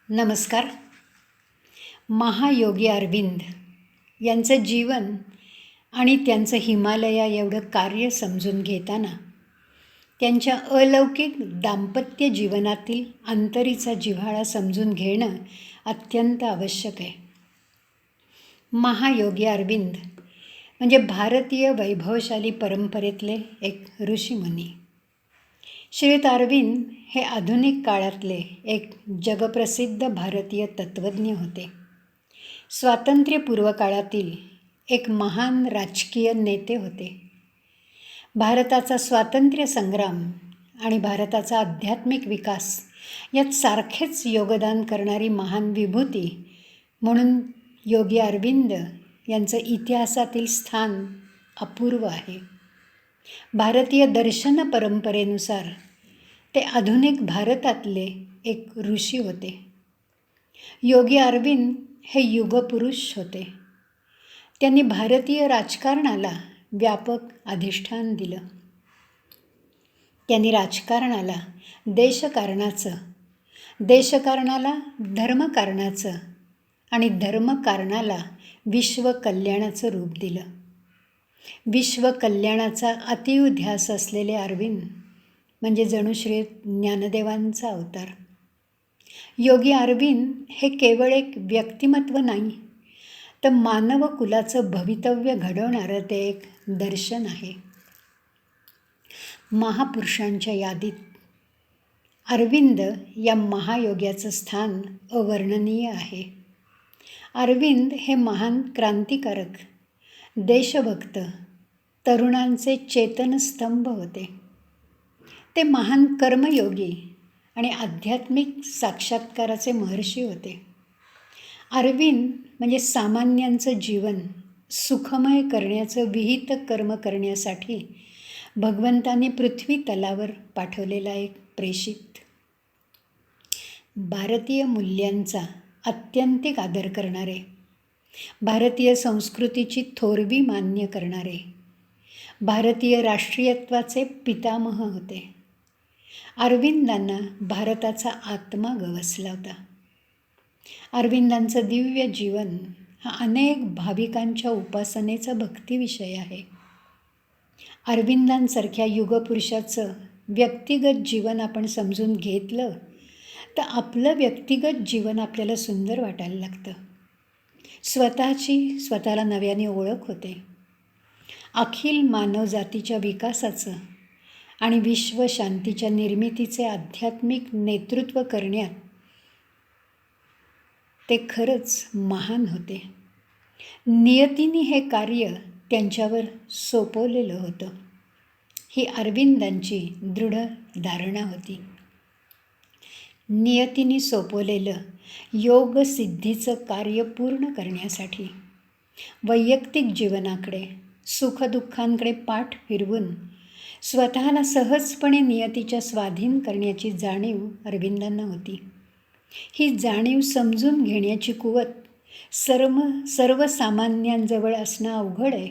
नमस्कार. महायोगी अरविंद यांचं जीवन आणि त्यांचं हिमालया एवढं कार्य समजून घेताना त्यांच्या अलौकिक दाम्पत्य जीवनातील अंतरीचा जिव्हाळा समजून घेणं अत्यंत आवश्यक आहे. महायोगी अरविंद म्हणजे भारतीय वैभवशाली परंपरेतले एक ऋषीमुनी. श्रीयुत अरविंद हे आधुनिक काळातले एक जगप्रसिद्ध भारतीय तत्त्वज्ञ होते. स्वातंत्र्यपूर्व काळातील एक महान राजकीय नेते होते. भारताचा स्वातंत्र्य संग्राम आणि भारताचा आध्यात्मिक विकास यात सारखेच योगदान करणारी महान विभूती म्हणून योगी अरविंद यांचं इतिहासातील स्थान अपूर्व आहे. भारतीय दर्शन परंपरेनुसार ते आधुनिक भारतातले एक ऋषी होते. योगी अरविंद हे युगपुरुष होते. त्यांनी भारतीय राजकारणाला व्यापक अधिष्ठान दिलं. त्यांनी राजकारणाला देशकारणाचं, देशकारणाला धर्मकारणाचं आणि धर्मकारणाला विश्वकल्याणाचं रूप दिलं. विश्वकल्याणाचा अतीव ध्यास असलेले अरविंद म्हणजे जणू श्री ज्ञानदेवांचा अवतार. योगी अरविंद हे केवळ एक व्यक्तिमत्व नाही, तर मानव कुलाचं भवितव्य घडवणारं ते एक दर्शन आहे. महापुरुषांच्या यादीत अरविंद या महायोग्याचं स्थान अवर्णनीय आहे. अरविंद हे महान क्रांतिकारक, देशभक्त, तरुणांचे चेतनस्तंभ होते. ते महान कर्मयोगी आणि आध्यात्मिक साक्षात्काराचे महर्षी होते. अरविंद म्हणजे सामान्यांचं जीवन सुखमय करण्याचं विहित कर्म करण्यासाठी भगवंतांनी पृथ्वी तलावर पाठवलेला एक प्रेषित. भारतीय मूल्यांचा अत्यंतिक आदर करणारे, भारतीय संस्कृतीची थोरवी मान्य करणारे, भारतीय राष्ट्रीयत्वाचे पितामह होते. अरविंदांना भारताचा आत्मा गवसला होता. अरविंदांचं दिव्य जीवन हा अनेक भाविकांच्या उपासनेचा भक्तिविषय आहे. अरविंदांसारख्या युगपुरुषाचं व्यक्तिगत जीवन आपण समजून घेतलं तर आपलं व्यक्तिगत जीवन आपल्याला सुंदर वाटायला लागतं. स्वतःला नव्याने ओळख होते. अखिल मानवजातीच्या विकासाचं आणि विश्वशांतीच्या निर्मितीचे आध्यात्मिक नेतृत्व करण्यात ते खरंच महान होते. नियतीने हे कार्य त्यांच्यावर सोपवलेलं होतं. ही अरविंदांची दृढ धारणा होती. नियतीने सोपवलेलं योगसिद्धीचं कार्य पूर्ण करण्यासाठी वैयक्तिक जीवनाकडे, सुखदुःखांकडे पाठ फिरवून स्वतःला सहजपणे नियतीच्या स्वाधीन करण्याची जाणीव अरविंदांना होती. ही जाणीव समजून घेण्याची कुवत सर्वसामान्यांजवळ असणं अवघड आहे.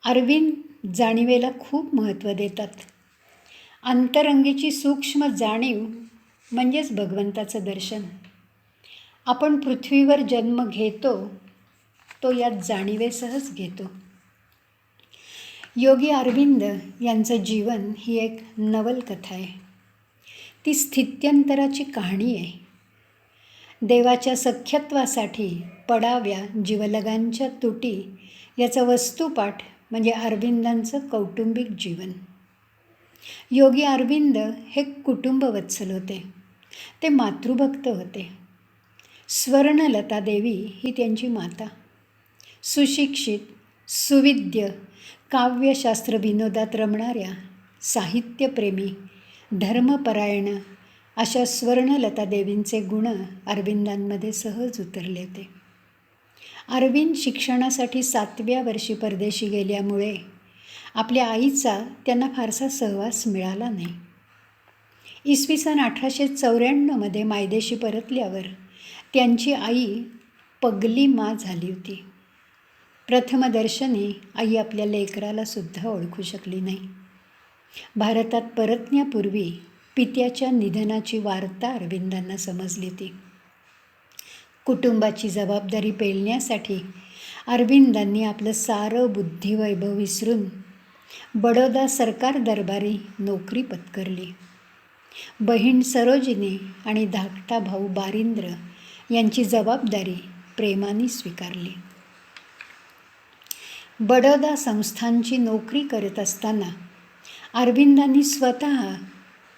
अरविंद जाणीवेला खूप महत्त्व देतात. अंतरंगीची सूक्ष्म जाणीव म्हणजेच भगवंताचं दर्शन. आपण पृथ्वीवर जन्म घेतो तो यात जाणीवेसहच घेतो. योगी अरविंद यांचं जीवन ही एक नवलकथा आहे. ती स्थित्यंतराची कहाणी आहे. देवाच्या सख्यत्वासाठी पडाव्या जीवलगांच्या तुटी याचा वस्तुपाठ म्हणजे अरविंदांचं कौटुंबिक जीवन. योगी अरविंद हे कुटुंबवत्सल होते. ते मातृभक्त होते. स्वर्णलता देवी ही त्यांची माता. सुशिक्षित, सुविद्य, काव्यशास्त्र विनोदात रमणाऱ्या, साहित्यप्रेमी, धर्मपरायण अशा स्वर्णलता देवींचे गुण अरविंदांमध्ये सहज उतरले होते. अरविंद शिक्षणासाठी 7व्या वर्षी परदेशी गेल्यामुळे आपल्या आईचा त्यांना फारसा सहवास मिळाला नाही. इसवी सन 1894 मायदेशी परतल्यावर त्यांची आई पगली मा झाली होती. प्रथमदर्शनी आई आपल्या लेकराला सुद्धा ओळखू शकली नाही. भारतात परतण्यापूर्वी पित्याच्या निधनाची वार्ता अरविंदांना समजली ती. कुटुंबाची जबाबदारी पेलण्यासाठी अरविंदांनी आपलं सारं बुद्धिवैभव विसरून बडोदा सरकार दरबारी नोकरी पत्करली. बहीण सरोजिनी आणि धाकटा भाऊ बारिंद्र यांची जबाबदारी प्रेमाने स्वीकारली. बडोदा संस्थानची नोकरी करत असताना अरविंदांनी स्वतः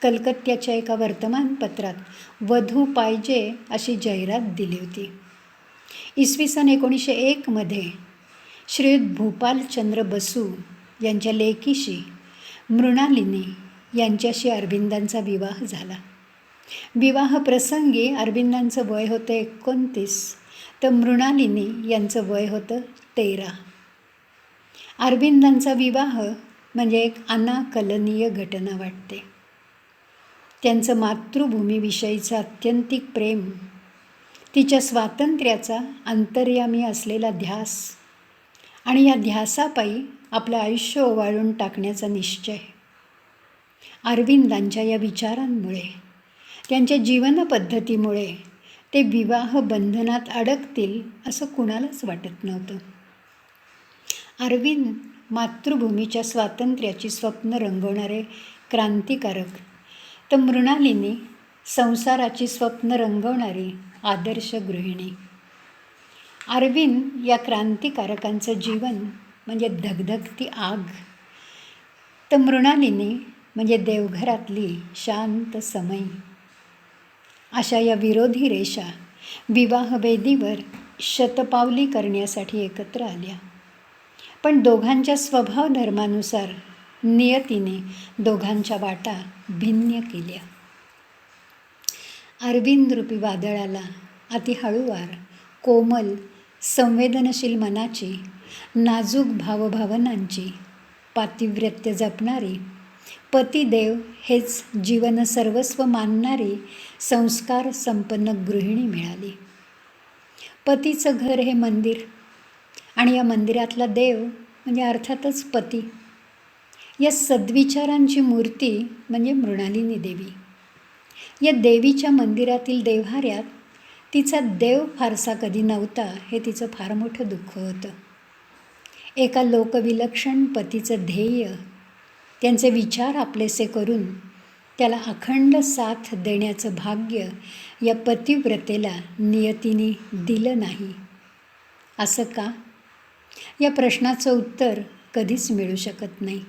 कलकत्त्याच्या एका वर्तमानपत्रात वधू पाहिजे अशी जाहिरात दिली होती. इसवी सन 1901 श्रीयुत भूपालचंद्र बसू यांच्या लेकीशी मृणालिनी यांच्याशी अरविंदांचा विवाह झाला. विवाहप्रसंगी अरविंदांचं वय होतं 29 तर मृणालिनी यांचं वय होतं 13. अरविंदांचा विवाह म्हणजे एक अनाकलनीय घटना वाटते. त्यांचं मातृभूमीविषयीचं अत्यंतिक प्रेम, तिच्या स्वातंत्र्याचा अंतर्यामी असलेला ध्यास आणि या ध्यासापायी आपलं आयुष्य ओवाळून टाकण्याचा निश्चय. अरविंदांच्या या विचारांमुळे, त्यांच्या जीवनपद्धतीमुळे ते विवाह बंधनात अडकतील असं कुणालाच वाटत नव्हतं. अरविंद मातृभूमीच्या स्वातंत्र्याची स्वप्न रंगवणारे क्रांतिकारक, तर मृणालिनी संसाराची स्वप्न रंगवणारी आदर्श गृहिणी. अरविंद या क्रांतिकारकांचं जीवन म्हणजे धगधगती आग, तर मृणालिनी म्हणजे देवघरातली शांत समई. अशा या विरोधी रेषा विवाहवेदीवर शतपावली करण्यासाठी एकत्र आल्या. पण दोघांच्या स्वभाव धर्मानुसार नियतीने दोघांच्या वाटा भिन्न केल्या. अरविंद रूपी वादळाला अति हळूवार, कोमल, संवेदनशील मनाची, नाजूक भावभावनांची, पातिव्रत्य जपणारी, पतिदेव हेच जीवन सर्वस्व मानणारी संस्कार संपन्न गृहिणी मिळाली. पतीचं घर हे मंदिर आणि या मंदिरातला देव म्हणजे अर्थातच पती. या सद्विचारांची मूर्ती म्हणजे मृणालिनी देवी. या देवीच्या मंदिरातील देव्हाऱ्यात तिचा देव फारसा कधी नव्हता हे तिचं फार मोठं दुःख होतं. एका लोकविलक्षण पतीचं ध्येय, त्यांचे विचार आपलेसे करून त्याला अखंड साथ देण्याचं भाग्य या पतिव्रतेला नियतीने दिलं नाही. असं का? या प्रश्नाचं उत्तर कधीच मिळू शकत नाही.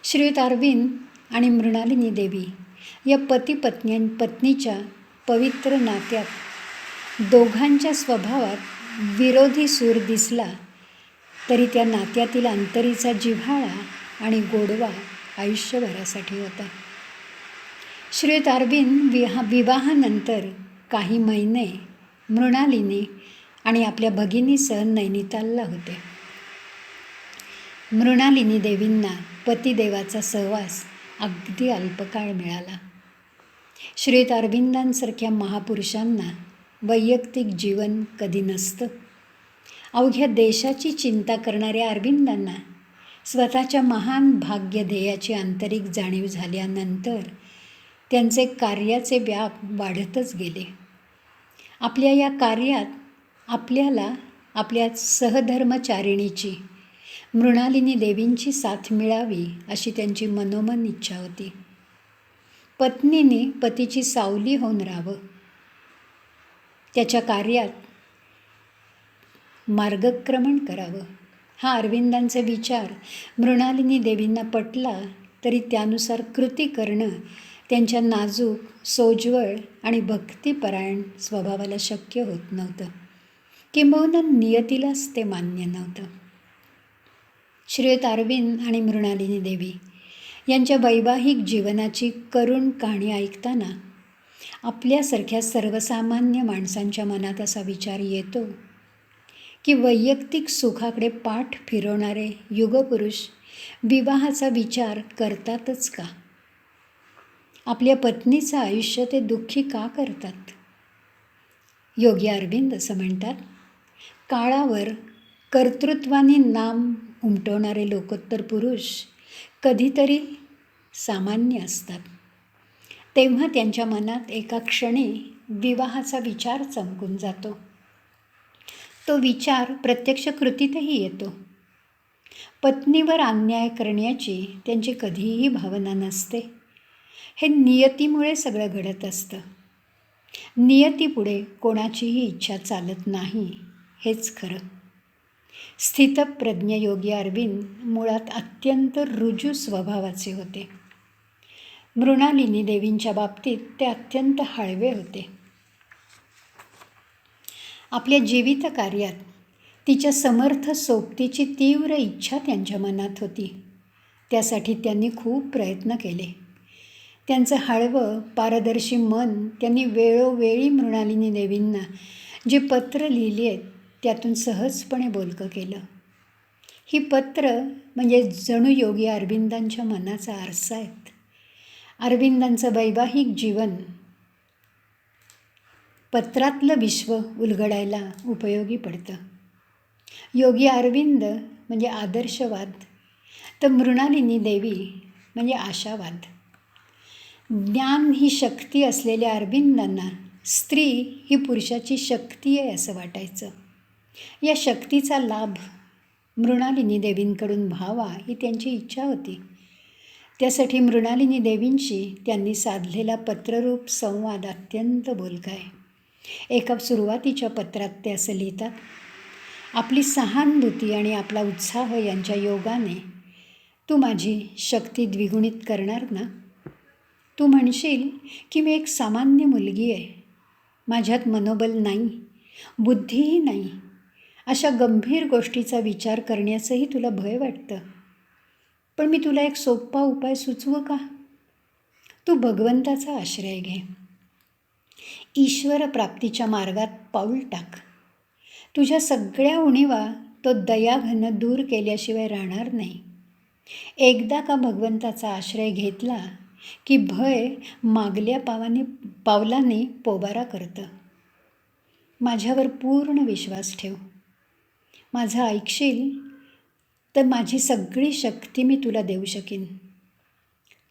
श्रीयुत अरविंद आणि मृणालिनी देवी या पत्नीच्या पवित्र नात्यात दोघांच्या स्वभावात विरोधी सूर दिसला तरी त्या नात्यातील अंतरीचा जिव्हाळा आणि गोडवा आयुष्यभरासाठी होता. श्रीयुत अरविंद विवाहानंतर काही महिने मृणालिनी आणि आपल्या भगिनीसह नैनितालला होते. मृणालिनी देवींना पतिदेवाचा सहवास अगदी अल्पकाळ मिळाला. श्रीयुत अरविंदांसारख्या महापुरुषांना वैयक्तिक जीवन कधी नसतं. अवघ्या देशाची चिंता करणाऱ्या अरविंदांना स्वतःच्या महान भाग्यध्येयाची आंतरिक जाणीव झाल्यानंतर त्यांचे कार्याचे व्याप वाढतच गेले. आपल्या या कार्यात आपल्याला आपल्या सहधर्मचारिणीची मृणालिनी देवींची साथ मिळावी अशी त्यांची मनोमन इच्छा होती. पत्नीने पतीची सावली होऊन राहावं, त्याच्या कार्यात मार्गक्रमण करावं, हा अरविंदांचा विचार मृणालिनी देवींना पटला तरी त्यानुसार कृती करणं त्यांच्या नाजूक, सोज्वळ आणि भक्तिपरायण स्वभावाला शक्य होत नव्हतं, किंबहुना नियतीलाच ते मान्य नव्हतं. श्रीयुत अरविंद आणि मृणालिनी देवी यांच्या वैवाहिक जीवनाची करुण कहाणी ऐकताना आपल्यासारख्या सर्वसामान्य माणसांच्या मनात असा विचार येतो की वैयक्तिक सुखाकडे पाठ फिरवणारे युगपुरुष विवाहाचा विचार करतातच का? आपल्या पत्नीचं आयुष्य ते दुःखी का करतात? योगी अरविंद असं म्हणतात, काळावर कर्तृत्वाने नाम उमटवणारे लोकोत्तर पुरुष कधीतरी सामान्य असतात, तेव्हा त्यांच्या मनात एका क्षणी विवाहाचा विचार चमकून जातो. तो विचार प्रत्यक्ष कृतीतही येतो. पत्नीवर अन्याय करण्याची त्यांची कधीही भावना नसते. हे नियतीमुळे सगळं घडत असतं. नियतीपुढे कोणाचीही इच्छा चालत नाही, हेच खरं. स्थितप्रज्ञ योगी अरविंद मुळात अत्यंत रुजू स्वभावाचे होते. मृणालिनी देवींच्या बाबतीत ते अत्यंत हळवे होते. आपल्या जीवित कार्यात तिच्या समर्थ सोबतीची तीव्र इच्छा त्यांच्या मनात होती. त्यासाठी त्यांनी खूप प्रयत्न केले. त्यांचं हळवं पारदर्शी मन त्यांनी वेळोवेळी मृणालिनी देवींना जी पत्र लिहिली आहेत त्यातून सहजपणे बोलकं केलं. ही पत्र म्हणजे जणू योगी अरविंदांच्या मनाचा आरसा आहेत. अरविंदांचं वैवाहिक जीवन पत्रातलं विश्व उलगडायला उपयोगी पडतं. योगी अरविंद म्हणजे आदर्शवाद, तर मृणालिनी देवी म्हणजे आशावाद. ज्ञान ही शक्ती असलेल्या अरविंदांना स्त्री ही पुरुषाची शक्ती आहे असं वाटायचं. या शक्तीचा लाभ मृणालिनी देवींकडून व्हावा ही त्यांची इच्छा होती. त्यासाठी मृणालिनी देवींशी त्यांनी साधलेला पत्ररूप संवाद अत्यंत बोलका आहे. एका सुरुवातीच्या पत्रात ते असं लिहितात, आपली सहानुभूती आणि आपला उत्साह यांच्या योगाने तू माझी शक्ती द्विगुणित करणार ना. तू म्हणशील की मी एक सामान्य मुलगी आहे, माझ्यात मनोबल नाही, बुद्धीही नाही. अशा गंभीर गोष्टीचा विचार करण्याचंही तुला भय वाटतं. पण मी तुला एक सोपा उपाय सुचवू का? तू भगवंताचा आश्रय घे. ईश्वर प्राप्तीच्या मार्गात पाऊल टाक. तुझ्या सगळ्या उणीवा तो दयाघन दूर केल्याशिवाय राहणार नाही. एकदा का भगवंताचा आश्रय घेतला की भय मागल्या पावलाने पोबारा करतं. माझ्यावर पूर्ण विश्वास ठेव. माझं ऐकशील तर माझी सगळी शक्ती मी तुला देऊ शकीन.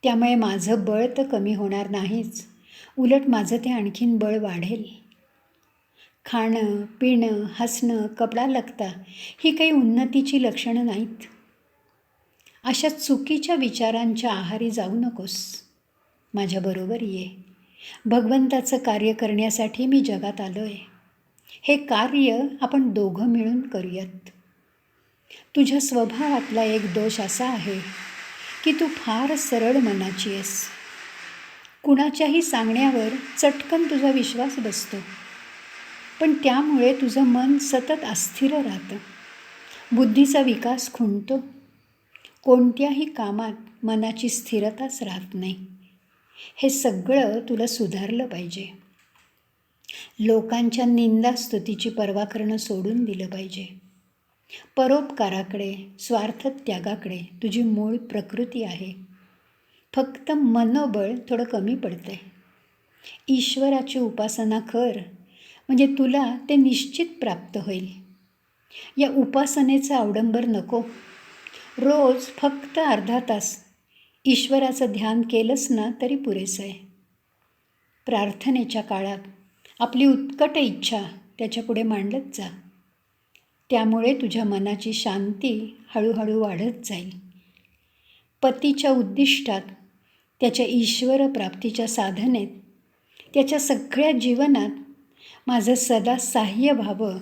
त्यामुळे माझं बळ तर कमी होणार नाहीच, उलट माझं ते आणखीन बळ वाढेल. खाणं, पिणं, हसणं, कपडा लत्ता ही काही उन्नतीची लक्षणं नाहीत. अशा चुकीच्या विचारांच्या आहारी जाऊ नकोस. माझ्याबरोबर ये. भगवंताचं कार्य करण्यासाठी मी जगात आलो आहे. हे कार्य आपण दोघं मिळून करूयात. तुझ्या स्वभावातला एक दोष असा आहे की तू फार सरळ मनाची आहेस. कुणाच्याही सांगण्यावर चटकन तुझा विश्वास बसतो. पण त्यामुळे तुझं मन सतत अस्थिर राहतं. बुद्धीचा विकास खुंटतो. कोणत्याही कामात मनाची स्थिरताच राहत नाही. हे सगळं तुला सुधारलं पाहिजे. लोकांच्या निंदास्तुतीची पर्वा करणं सोडून दिलं पाहिजे. परोपकाराकडे, स्वार्थ त्यागाकडे तुझी मूळ प्रकृती आहे. फक्त मनोबळ थोडं कमी पडतंय. ईश्वराची उपासना कर, म्हणजे तुला ते निश्चित प्राप्त होईल. या उपासनेचं अवडंबर नको. रोज फक्त अर्धा तास ईश्वराचं ध्यान केलंस ना तरी पुरेसं आहे. प्रार्थनेच्या काळात आपली उत्कट इच्छा त्याच्यापुढे मांडत जा. त्यामुळे तुझ्या मनाची शांती हळूहळू वाढत जाईल. पतीच्या उद्दिष्टात, त्याच्या ईश्वर प्राप्तीच्या साधनेत, त्याच्या सगळ्या जीवनात माझं सदा सहाय्य व्हावं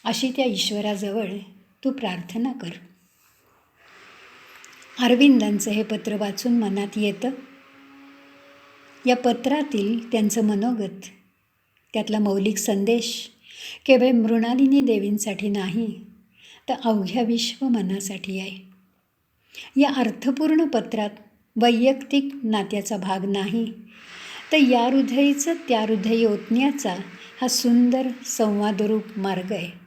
अशी त्या ईश्वराजवळ तू प्रार्थना कर. अरविंदांचं हे पत्र वाचून मनात येतं या पत्रातील त्यांचं मनोगत, त्यातला मौलिक संदेश केवळ मृणालिनी देवींसाठी नाही तर अवघ्या विश्व मनासाठी आहे. या अर्थपूर्ण पत्रात वैयक्तिक नात्याचा भाग नाही तर या हृदयीचं त्या हृदयी ओतण्याचा हा सुंदर संवादरूप मार्ग आहे.